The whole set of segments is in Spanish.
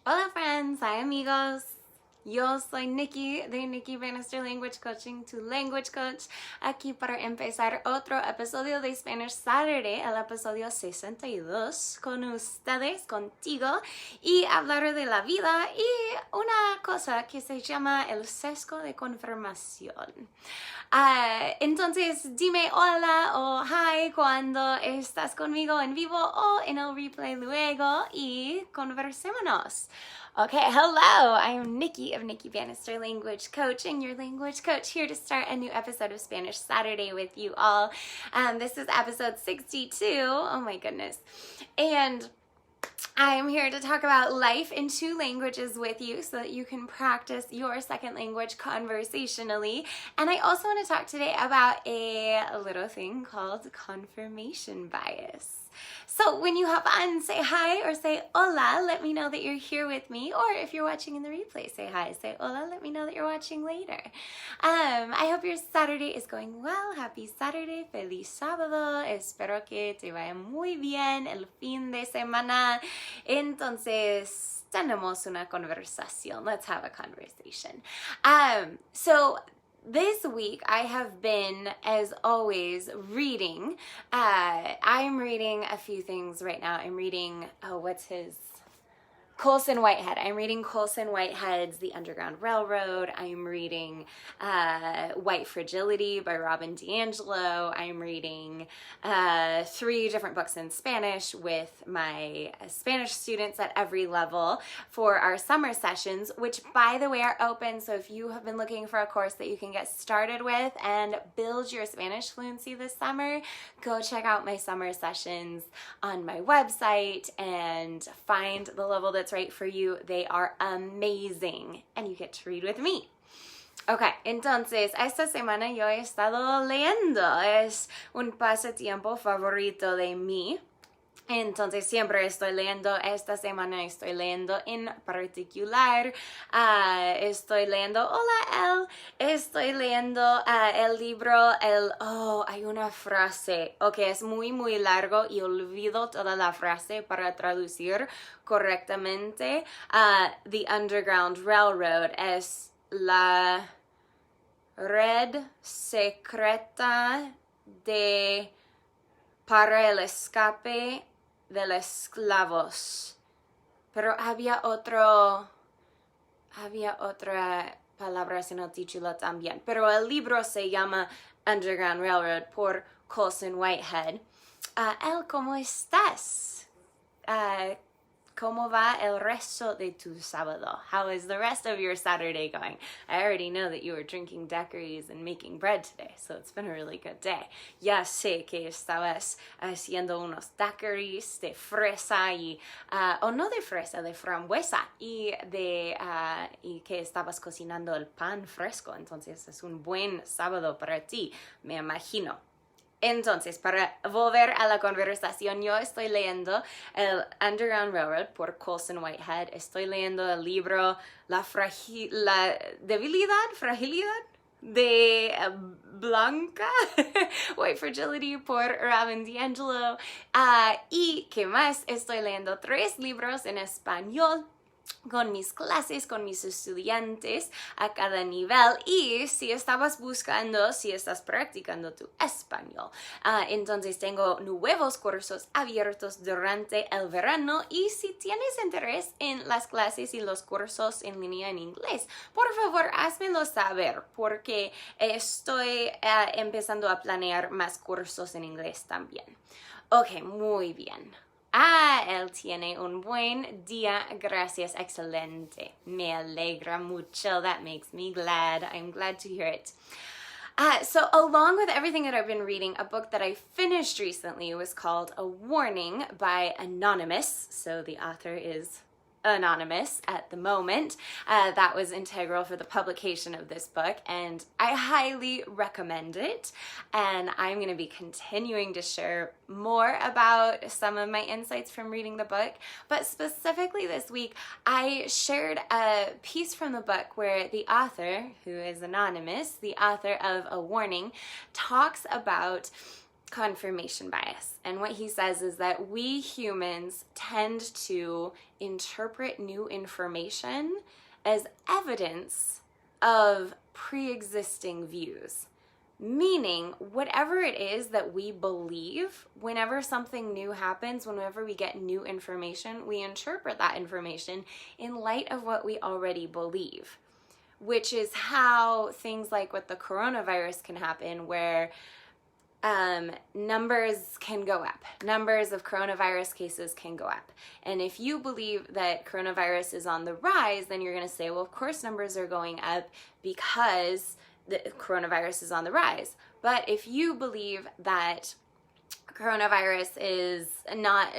Hola friends, hi amigos. Yo soy Nikki de Nikki Bannister Language Coaching, tu language coach, aquí para empezar otro episodio de Spanish Saturday, el episodio 62, con ustedes, contigo, y hablar de la vida y una cosa que se llama el sesgo de confirmación. Entonces dime hola o hi cuando estás conmigo en vivo o en el replay luego y conversémonos. Okay, hello, I'm Nikki of Nikki Bannister Language Coaching, your language coach, here to start a new episode of Spanish Saturday with you all. This is episode 62, oh my goodness, and I'm here to talk about life in two languages with you so that you can practice your second language conversationally. And I also want to talk today about a little thing called confirmation bias. So when you hop on, say hi or say hola, let me know that you're here with me. Or if you're watching in the replay, say hi, say hola, let me know that you're watching later. I hope your Saturday is going well. Happy Saturday, feliz sábado. Espero que te vaya muy bien el fin de semana. Entonces, tenemos una conversación. Let's have a conversation. So this week I have been, as always, reading. I'm reading a few things right now. I'm reading, Colson Whitehead. I'm reading Colson Whitehead's The Underground Railroad. I'm reading White Fragility by Robin DiAngelo. I'm reading 3 different books in Spanish with my Spanish students at every level for our summer sessions, which, by the way, are open. So if you have been looking for a course that you can get started with and build your Spanish fluency this summer, go check out my summer sessions on my website and find the level that's right for you. They are amazing and you get to read with me. Ok, entonces esta semana yo he estado leyendo. Es un pasatiempo favorito de mí. Entonces siempre estoy leyendo. Esta semana estoy leyendo en particular. Estoy leyendo estoy leyendo el libro, hay una frase, ok, es muy muy largo y olvido toda la frase para traducir correctamente. The Underground Railroad es la red secreta para el escape de los esclavos. Pero había otra palabra en el título también. Pero el libro se llama Underground Railroad por Colson Whitehead. ¿Cómo estás? ¿Cómo va el resto de tu sábado? How is the rest of your Saturday going? I already know that you were drinking daiquiris and making bread today, so it's been a really good day. Ya sé que estabas haciendo unos daiquiris de fresa o no de fresa, de frambuesa y que estabas cocinando el pan fresco, entonces es un buen sábado para ti, me imagino. Entonces, para volver a la conversación, yo estoy leyendo el Underground Railroad por Colson Whitehead. Estoy leyendo el libro La Fragilidad de Blanca, White Fragility por Robin DiAngelo. Y ¿qué más? Estoy leyendo 3 libros en español con mis clases, con mis estudiantes a cada nivel. Y si estás practicando tu español, entonces tengo nuevos cursos abiertos durante el verano. Y si tienes interés en las clases y los cursos en línea en inglés, por favor házmelo saber, porque estoy empezando a planear más cursos en inglés también. Ok, muy bien. Él tiene un buen día, gracias, excelente. Me alegra mucho, that makes me glad. I'm glad to hear it. So along with everything that I've been reading, a book that I finished recently was called A Warning by Anonymous. So the author is anonymous at the moment. That was integral for the publication of this book, and I highly recommend it. And I'm going to be continuing to share more about some of my insights from reading the book. But specifically this week, I shared a piece from the book where the author, who is anonymous, the author of A Warning, talks about confirmation bias. And what he says is that we humans tend to interpret new information as evidence of pre-existing views. Meaning, whatever it is that we believe, whenever something new happens, whenever we get new information, we interpret that information in light of what we already believe, which is how things like with the coronavirus can happen, where numbers can go up. Numbers of coronavirus cases can go up. And if you believe that coronavirus is on the rise, then you're going to say, well, of course numbers are going up because the coronavirus is on the rise. But if you believe that coronavirus is not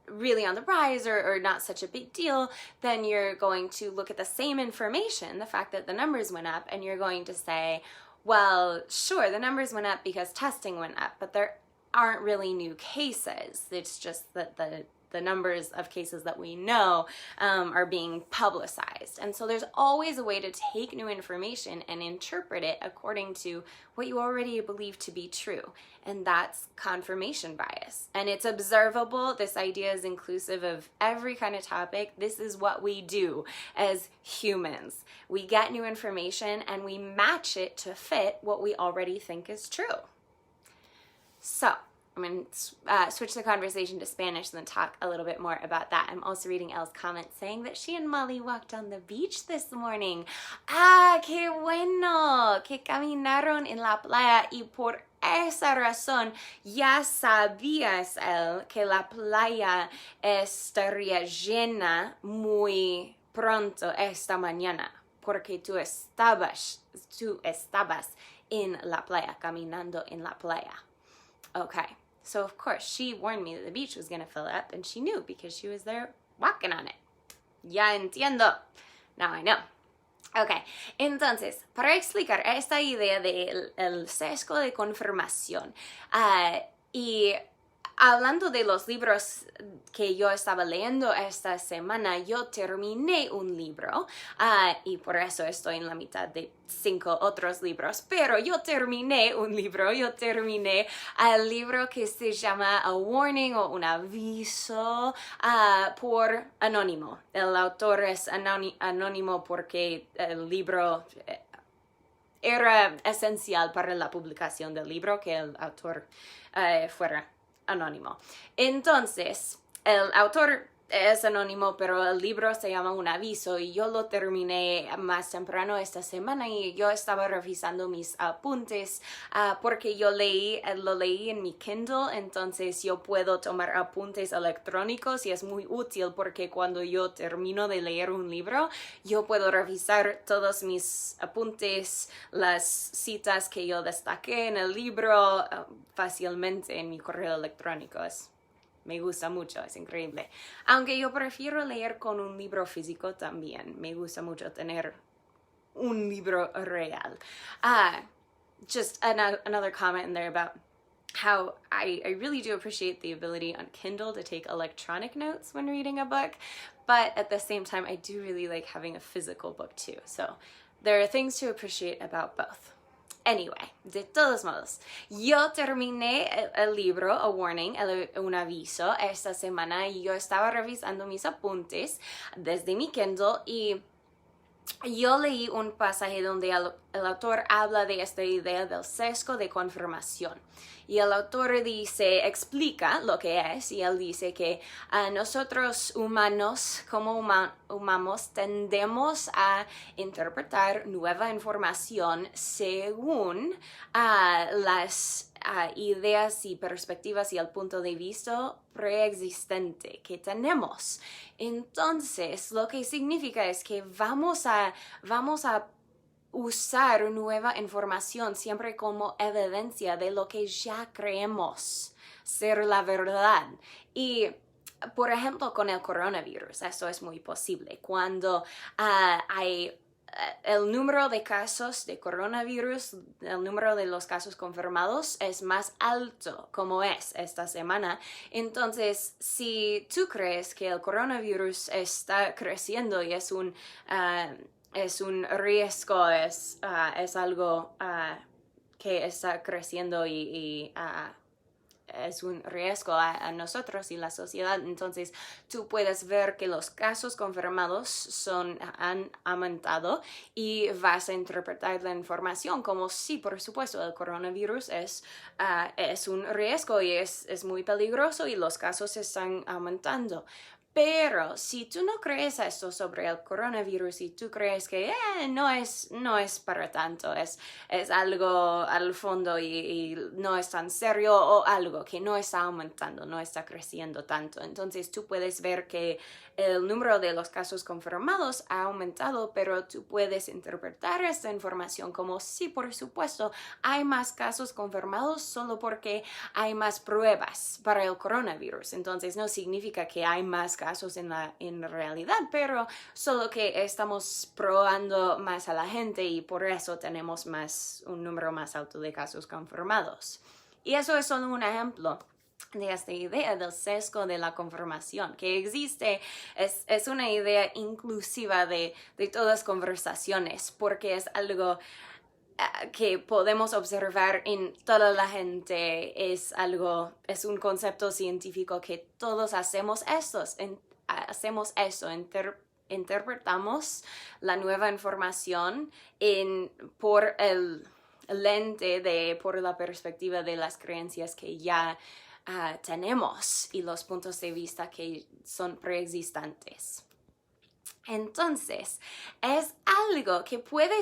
really on the rise or not such a big deal, then you're going to look at the same information, the fact that the numbers went up, and you're going to say, well, sure, the numbers went up because testing went up, but there aren't really new cases. It's just that the numbers of cases that we know are being publicized. And so there's always a way to take new information and interpret it according to what you already believe to be true. And that's confirmation bias. And it's observable. This idea is inclusive of every kind of topic. This is what we do as humans. We get new information and we match it to fit what we already think is true. So, I'm going to switch the conversation to Spanish and then talk a little bit more about that. I'm also reading Elle's comment saying that she and Molly walked on the beach this morning. ¡Ah, qué bueno! Que caminaron en la playa y por esa razón ya sabías, Elle, que la playa estaría llena muy pronto esta mañana porque tú estabas en la playa, caminando en la playa. Okay, so of course she warned me that the beach was going to fill up, and she knew because she was there walking on it. Ya entiendo. Now I know. Okay, entonces, para explicar esta idea del sesgo de confirmación, y hablando de los libros que yo estaba leyendo esta semana, yo terminé un libro, y por eso estoy en la mitad de 5 otros libros, pero yo terminé un libro, el libro que se llama A Warning o un aviso por anónimo. El autor es anónimo porque el libro era esencial para la publicación del libro que el autor fuera anónimo. Entonces, el autor es anónimo, pero el libro se llama Un Aviso y yo lo terminé más temprano esta semana y yo estaba revisando mis apuntes porque lo leí en mi Kindle, entonces yo puedo tomar apuntes electrónicos y es muy útil porque cuando yo termino de leer un libro, yo puedo revisar todos mis apuntes, las citas que yo destaqué en el libro fácilmente en mi correo electrónico. Me gusta mucho, es increíble. Aunque yo prefiero leer con un libro físico también. Me gusta mucho tener un libro real. Just another comment in there about how I really do appreciate the ability on Kindle to take electronic notes when reading a book. But at the same time, I do really like having a physical book too. So there are things to appreciate about both. Anyway, de todos modos, yo terminé el libro, A Warning, un aviso, esta semana y yo estaba revisando mis apuntes desde mi Kindle y yo leí un pasaje donde el autor habla de esta idea del sesgo de confirmación. Y el autor explica lo que es, y él dice que nosotros humanos, como humanos, tendemos a interpretar nueva información según las ideas y perspectivas y el punto de vista preexistente que tenemos. Entonces, lo que significa es que vamos a usar nueva información siempre como evidencia de lo que ya creemos ser la verdad. Y, por ejemplo, con el coronavirus, esto es muy posible. Cuando hay el número de casos de coronavirus, el número de los casos confirmados es más alto, como es esta semana. Entonces, si tú crees que el coronavirus está creciendo y es un riesgo, es algo que está creciendo y es un riesgo a nosotros y la sociedad. Entonces tú puedes ver que los casos confirmados han aumentado y vas a interpretar la información como sí, por supuesto, el coronavirus es un riesgo y es muy peligroso y los casos están aumentando. Pero si tú no crees esto sobre el coronavirus y tú crees que no es para tanto, es algo al fondo y no es tan serio o algo que no está aumentando, no está creciendo tanto, entonces tú puedes ver que el número de los casos confirmados ha aumentado, pero tú puedes interpretar esta información como sí, por supuesto, hay más casos confirmados solo porque hay más pruebas para el coronavirus. Entonces no significa que hay más casos en realidad, pero solo que estamos probando más a la gente y por eso tenemos un número más alto de casos confirmados. Y eso es solo un ejemplo de esta idea del sesgo de la confirmación que existe. Es una idea inclusiva de todas las conversaciones, porque es algo que podemos observar en toda la gente, es un concepto científico que todos hacemos interpretamos la nueva información por el lente por la perspectiva de las creencias que ya tenemos y los puntos de vista que son preexistentes. Entonces, es algo que puede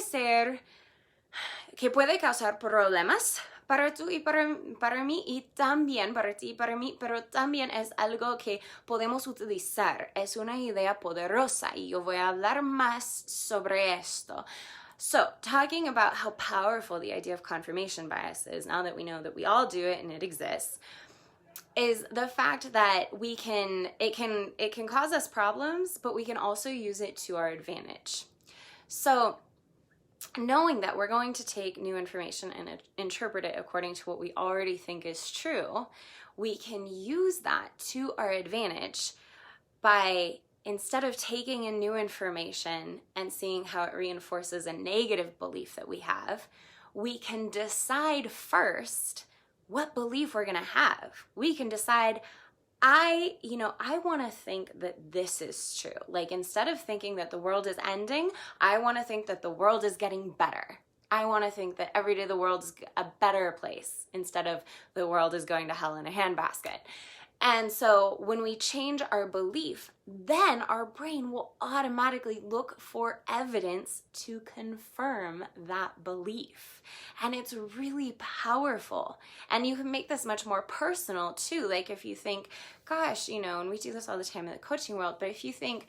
causar problemas para tú y para mí y también para ti y para mí, pero también es algo que podemos utilizar. Es una idea poderosa y yo voy a hablar más sobre esto. So, talking about how powerful the idea of confirmation bias is, now that we know that we all do it and it exists, is the fact that it can cause us problems, but we can also use it to our advantage. So, knowing that we're going to take new information and interpret it according to what we already think is true, we can use that to our advantage by, instead of taking in new information and seeing how it reinforces a negative belief that we have, we can decide first what belief we're going to have. We can decide, I want to think that this is true. Like, instead of thinking that the world is ending, I want to think that the world is getting better. I want to think that every day the world is a better place instead of the world is going to hell in a handbasket. And so when we change our belief, then our brain will automatically look for evidence to confirm that belief. And it's really powerful. And you can make this much more personal too. Like if you think, gosh, and we do this all the time in the coaching world, but if you think,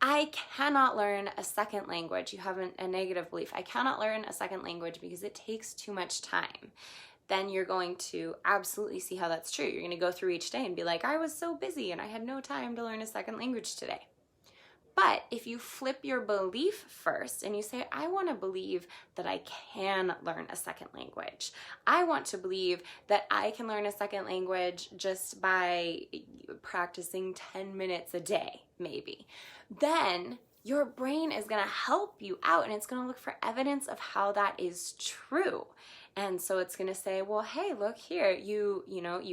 I cannot learn a second language, you have a negative belief, I cannot learn a second language because it takes too much time, then you're going to absolutely see how that's true. You're going to go through each day and be like, I was so busy and I had no time to learn a second language today. But if you flip your belief first and you say, I want to believe that I can learn a second language. I want to believe that I can learn a second language just by practicing 10 minutes a day, maybe. Then your brain is going to help you out and it's going to look for evidence of how that is true. And so it's going to say, well, hey, look here, you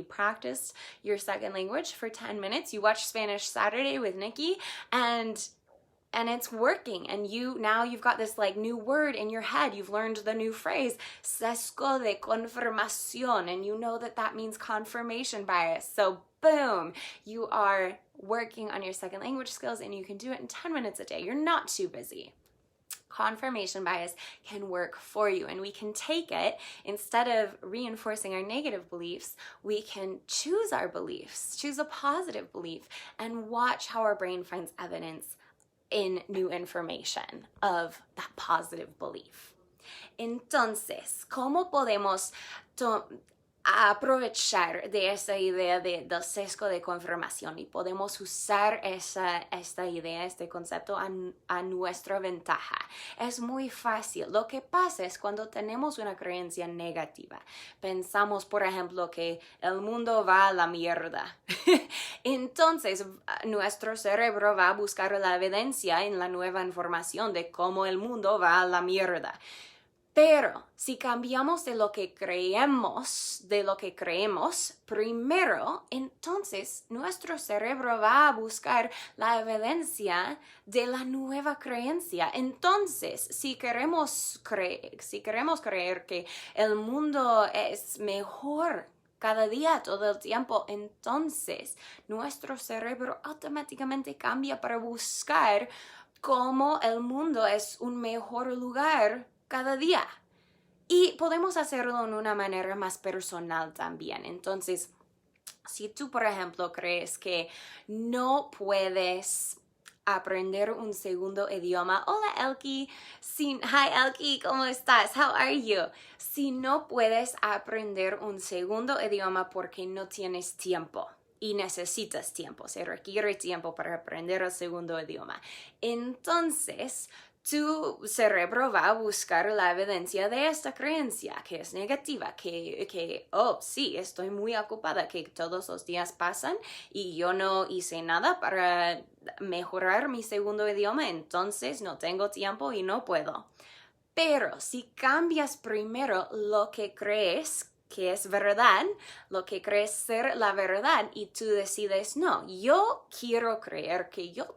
practiced your second language for 10 minutes. You watched Spanish Saturday with Nikki and it's working. And you've got this like new word in your head. You've learned the new phrase, sesgo de confirmación. And you know that means confirmation bias. So boom, you are working on your second language skills and you can do it in 10 minutes a day. You're not too busy. Confirmation bias can work for you, and we can take it, instead of reinforcing our negative beliefs, we can choose our beliefs, choose a positive belief, and watch how our brain finds evidence in new information of that positive belief. Entonces, ¿cómo podemos aprovechar de esa idea del sesgo de confirmación y podemos usar esta idea, este concepto a nuestra ventaja? Es muy fácil. Lo que pasa es cuando tenemos una creencia negativa. Pensamos, por ejemplo, que el mundo va a la mierda. Entonces, nuestro cerebro va a buscar la evidencia en la nueva información de cómo el mundo va a la mierda. Pero si cambiamos de lo que creemos, primero, entonces nuestro cerebro va a buscar la evidencia de la nueva creencia. Entonces, si queremos creer que el mundo es mejor cada día, todo el tiempo, entonces nuestro cerebro automáticamente cambia para buscar cómo el mundo es un mejor lugar cada día. Y podemos hacerlo de una manera más personal también. Entonces, si tú, por ejemplo, crees que no puedes aprender un segundo idioma. Hola, Elkie. Hi, Elkie. ¿Cómo estás? How are you? Si no puedes aprender un segundo idioma porque no tienes tiempo y necesitas tiempo, se requiere tiempo para aprender el segundo idioma, entonces tu cerebro va a buscar la evidencia de esta creencia que es negativa, oh, sí, estoy muy ocupada, que todos los días pasan y yo no hice nada para mejorar mi segundo idioma, entonces no tengo tiempo y no puedo. Pero si cambias primero lo que crees que es verdad, lo que crees ser la verdad, y tú decides, no, yo quiero creer que yo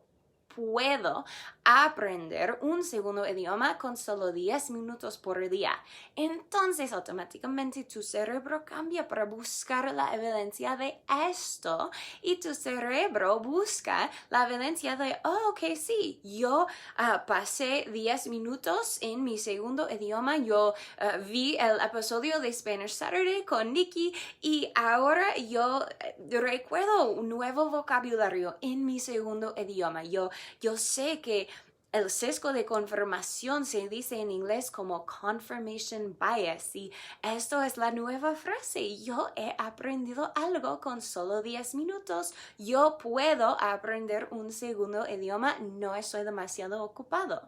puedo aprender un segundo idioma con solo 10 minutos por día. Entonces, automáticamente tu cerebro cambia para buscar la evidencia de esto y tu cerebro busca la evidencia de, oh, ok, sí, yo pasé 10 minutos en mi segundo idioma, yo vi el episodio de Spanish Saturday con Nikki y ahora yo recuerdo un nuevo vocabulario en mi segundo idioma. Yo sé que el sesgo de confirmación se dice en inglés como confirmation bias y esto es la nueva frase. Yo he aprendido algo con solo 10 minutos. Yo puedo aprender un segundo idioma. No estoy demasiado ocupado.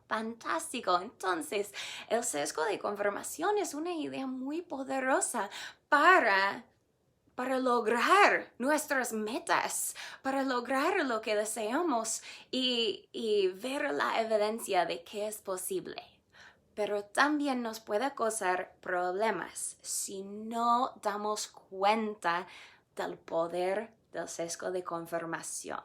Fantástico. Entonces, el sesgo de confirmación es una idea muy poderosa para lograr nuestras metas, para lograr lo que deseamos y ver la evidencia de que es posible. Pero también nos puede causar problemas si no damos cuenta del poder del sesgo de confirmación.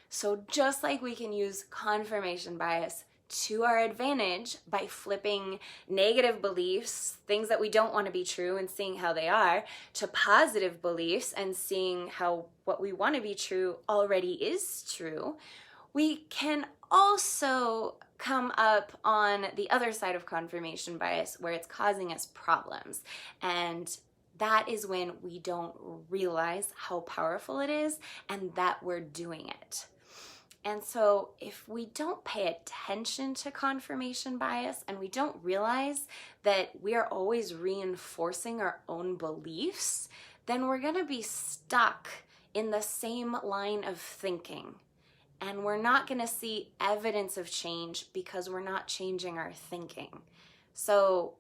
So just like we can use confirmation bias to our advantage by flipping negative beliefs, things that we don't want to be true, and seeing how they are, to positive beliefs and seeing how what we want to be true already is true, we can also come up on the other side of confirmation bias where it's causing us problems. And that is when we don't realize how powerful it is and that we're doing it. And so if we don't pay attention to confirmation bias and we don't realize that we are always reinforcing our own beliefs, then we're going to be stuck in the same line of thinking. And we're not going to see evidence of change because we're not changing our thinking. So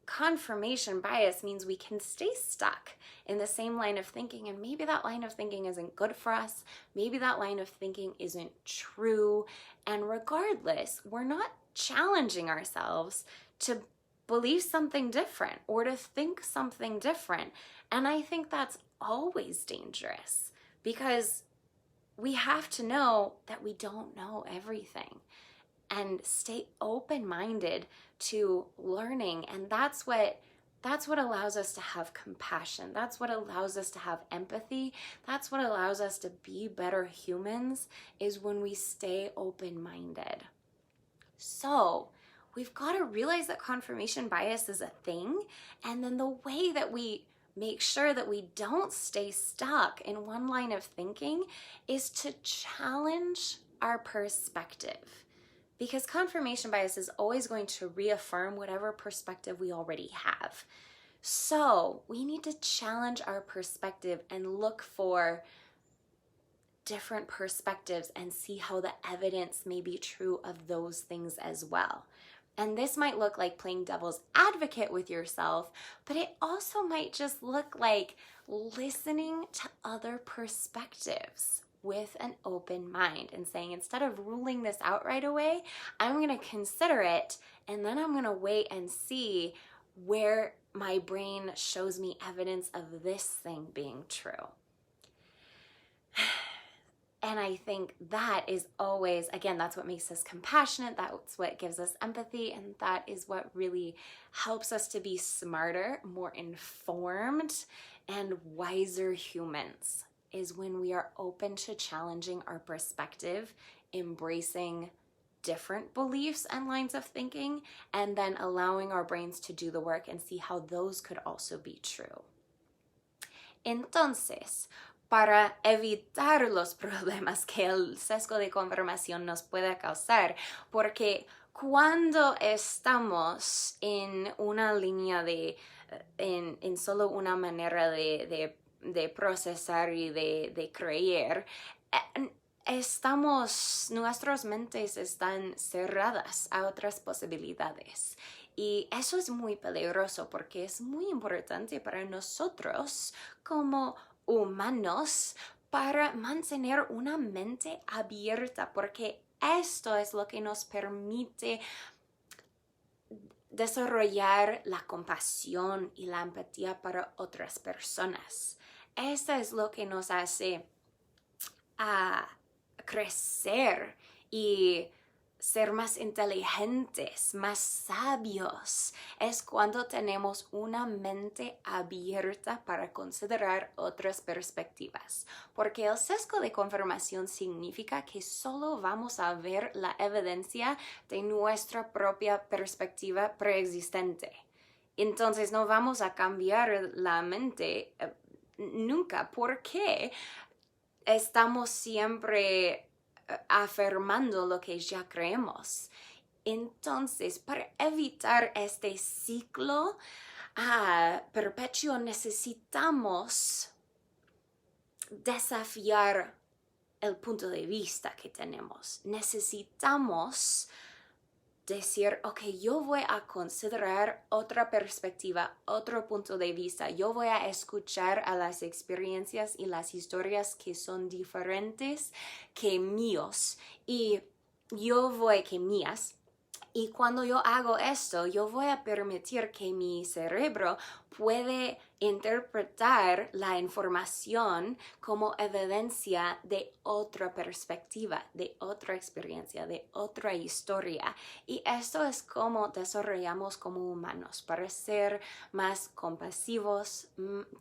confirmation bias means we can stay stuck in the same line of thinking, and maybe that line of thinking isn't good for us. Maybe that line of thinking isn't true. And regardless, we're not challenging ourselves to believe something different or to think something different. And I think that's always dangerous because we have to know that we don't know everything and stay open-minded to learning. And that's what allows us to have compassion. That's what allows us to have empathy. That's what allows us to be better humans, is when we stay open-minded. So we've got to realize that confirmation bias is a thing. And then the way that we make sure that we don't stay stuck in one line of thinking is to challenge our perspective. Because confirmation bias is always going to reaffirm whatever perspective we already have. So we need to challenge our perspective and look for different perspectives and see how the evidence may be true of those things as well. And this might look like playing devil's advocate with yourself, but it also might just look like listening to other perspectives. with an open mind and saying, instead of ruling this out right away, I'm going to consider it, and then I'm going to wait and see where my brain shows me evidence of this thing being true. And I think that is always, again, that's what makes us compassionate, that's what gives us empathy, and that is what really helps us to be smarter, more informed, and wiser humans, is when we are open to challenging our perspective, embracing different beliefs and lines of thinking, and then allowing our brains to do the work and see how those could also be true. Entonces, para evitar los problemas que el sesgo de confirmación nos puede causar, porque cuando estamos en una línea en solo una manera de procesar y de creer, nuestras mentes están cerradas a otras posibilidades. Y eso es muy peligroso porque es muy importante para nosotros como humanos para mantener una mente abierta, porque esto es lo que nos permite desarrollar la compasión y la empatía para otras personas. Esto es lo que nos hace crecer y ser más inteligentes, más sabios. Es cuando tenemos una mente abierta para considerar otras perspectivas. Porque el sesgo de confirmación significa que solo vamos a ver la evidencia de nuestra propia perspectiva preexistente. Entonces no vamos a cambiar la mente nunca. ¿Por qué? Estamos siempre afirmando lo que ya creemos. Entonces, para evitar este ciclo perpetuo, necesitamos desafiar el punto de vista que tenemos. Necesitamos decir, ok, yo voy a considerar otra perspectiva, otro punto de vista. Yo voy a escuchar a las experiencias y las historias que son diferentes que míos. Y mías. Y cuando yo hago esto, yo voy a permitir que mi cerebro puede interpretar la información como evidencia de otra perspectiva, de otra experiencia, de otra historia. Y esto es como desarrollamos como humanos para ser más compasivos,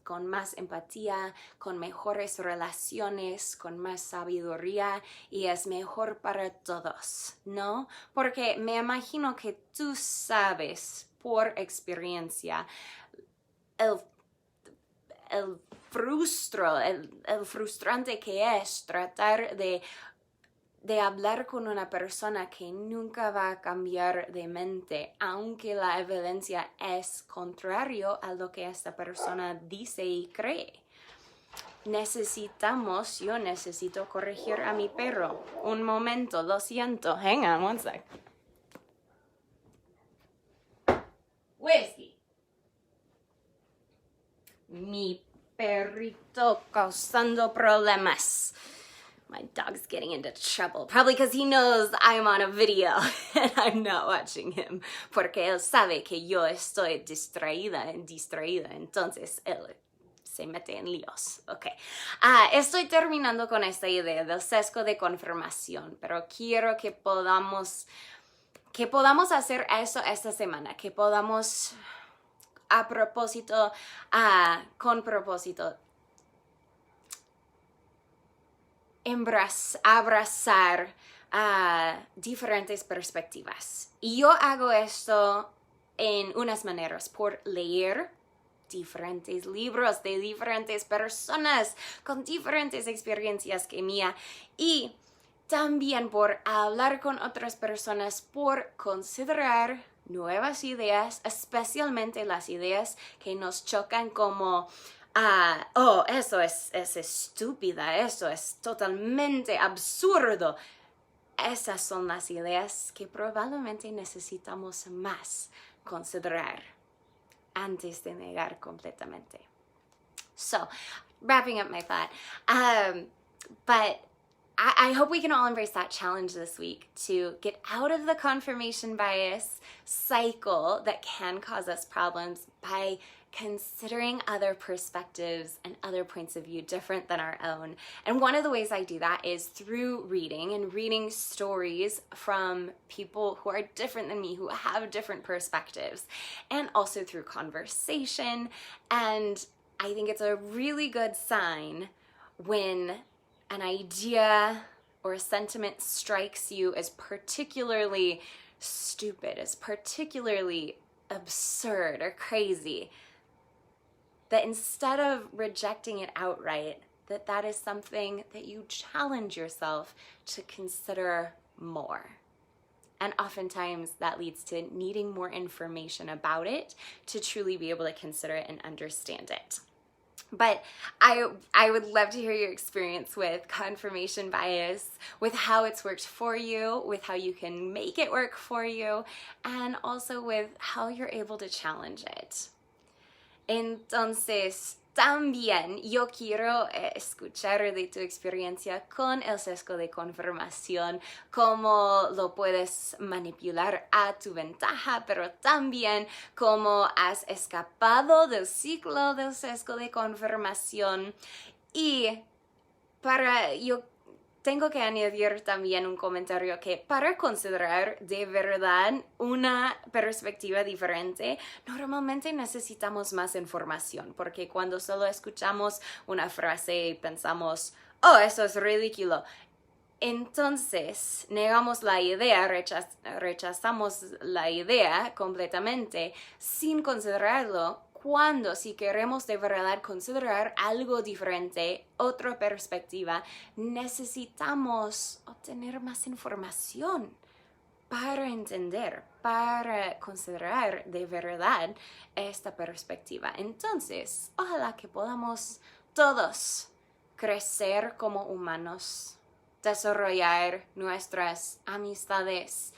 con más empatía, con mejores relaciones, con más sabiduría, y es mejor para todos, ¿no? Porque me imagino que tú sabes por experiencia el frustrante que es tratar de hablar con una persona que nunca va a cambiar de mente, aunque la evidencia es contrario a lo que esta persona dice y cree. Yo necesito corregir a mi perro. Un momento, lo siento. Hang on one sec. Whiskey. Mi perrito causando problemas. My dog's getting into trouble, probably because he knows I'm on a video and I'm not watching him, porque él sabe que yo estoy distraída, entonces él se mete en líos. Okay. Estoy terminando con esta idea del sesgo de confirmación, pero quiero que podamos hacer eso esta semana, que podamos con propósito, abrazar diferentes perspectivas. Y yo hago esto en unas maneras, por leer diferentes libros de diferentes personas con diferentes experiencias que mía, y también por hablar con otras personas, por considerar nuevas ideas, especialmente las ideas que nos chocan como eso es estúpida, eso es totalmente absurdo. Esas son las ideas que probablemente necesitamos más considerar antes de negar completamente. So, wrapping up my thought, but I hope we can all embrace that challenge this week to get out of the confirmation bias cycle that can cause us problems by considering other perspectives and other points of view different than our own. And one of the ways I do that is through reading and reading stories from people who are different than me, who have different perspectives, and also through conversation. And I think it's a really good sign when an idea or a sentiment strikes you as particularly stupid, as particularly absurd or crazy, that instead of rejecting it outright, that is something that you challenge yourself to consider more. And oftentimes that leads to needing more information about it to truly be able to consider it and understand it. But I would love to hear your experience with confirmation bias, with how it's worked for you, with how you can make it work for you, and also with how you're able to challenge it. Entonces, también yo quiero escuchar de tu experiencia con el sesgo de confirmación, cómo lo puedes manipular a tu ventaja, pero también cómo has escapado del ciclo del sesgo de confirmación. Y yo tengo que añadir también un comentario que para considerar de verdad una perspectiva diferente, normalmente necesitamos más información, porque cuando solo escuchamos una frase y pensamos, oh, eso es ridículo, entonces negamos la idea, rechazamos la idea completamente sin considerarlo. Cuando si queremos de verdad considerar algo diferente, otra perspectiva, necesitamos obtener más información para entender, para considerar de verdad esta perspectiva. Entonces, ojalá que podamos todos crecer como humanos, desarrollar nuestras amistades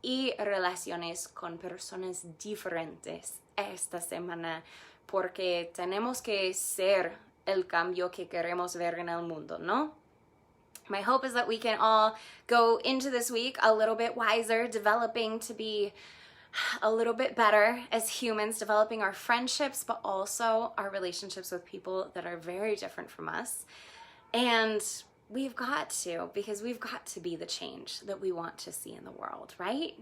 y relaciones con personas diferentes esta semana, porque tenemos que ser el cambio que queremos ver en el mundo, ¿no? My hope is that we can all go into this week a little bit wiser, developing to be a little bit better as humans, developing our friendships, but also our relationships with people that are very different from us. And we've got to, because we've got to be the change that we want to see in the world, right?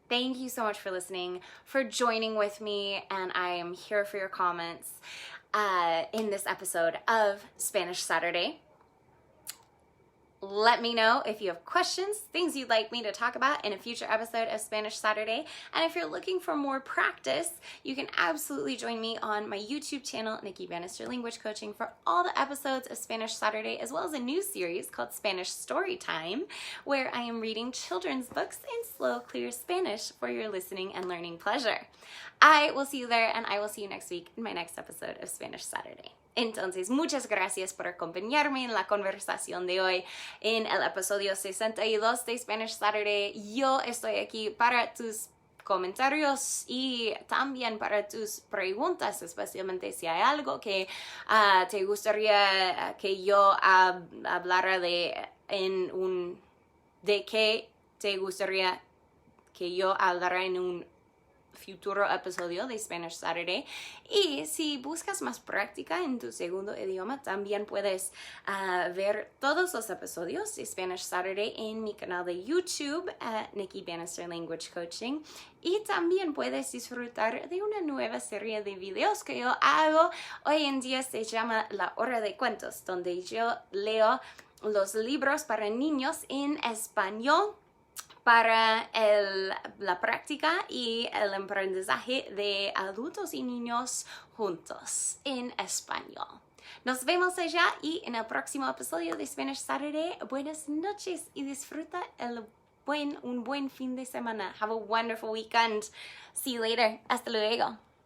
Thank you so much for listening, for joining with me, and I am here for your comments in this episode of Spanish Saturday. Let me know if you have questions, things you'd like me to talk about in a future episode of Spanish Saturday. And if you're looking for more practice, you can absolutely join me on my YouTube channel, Nikki Bannister Language Coaching, for all the episodes of Spanish Saturday, as well as a new series called Spanish Storytime, where I am reading children's books in slow, clear Spanish for your listening and learning pleasure. I will see you there, and I will see you next week in my next episode of Spanish Saturday. Entonces, muchas gracias por acompañarme en la conversación de hoy, en el episodio 62 de Spanish Saturday. Yo estoy aquí para tus comentarios y también para tus preguntas, especialmente si hay algo que te gustaría que yo hablara de qué te gustaría que yo hablara en un futuro episodio de Spanish Saturday. Y si buscas más práctica en tu segundo idioma, también puedes ver todos los episodios de Spanish Saturday en mi canal de YouTube, Nikki Bannister Language Coaching. Y también puedes disfrutar de una nueva serie de videos que yo hago. Hoy en día se llama La Hora de Cuentos, donde yo leo los libros para niños en español, para la práctica y el aprendizaje de adultos y niños juntos en español. Nos vemos allá y en el próximo episodio de Spanish Saturday. Buenas noches y disfruta un buen fin de semana. Have a wonderful weekend. See you later. Hasta luego.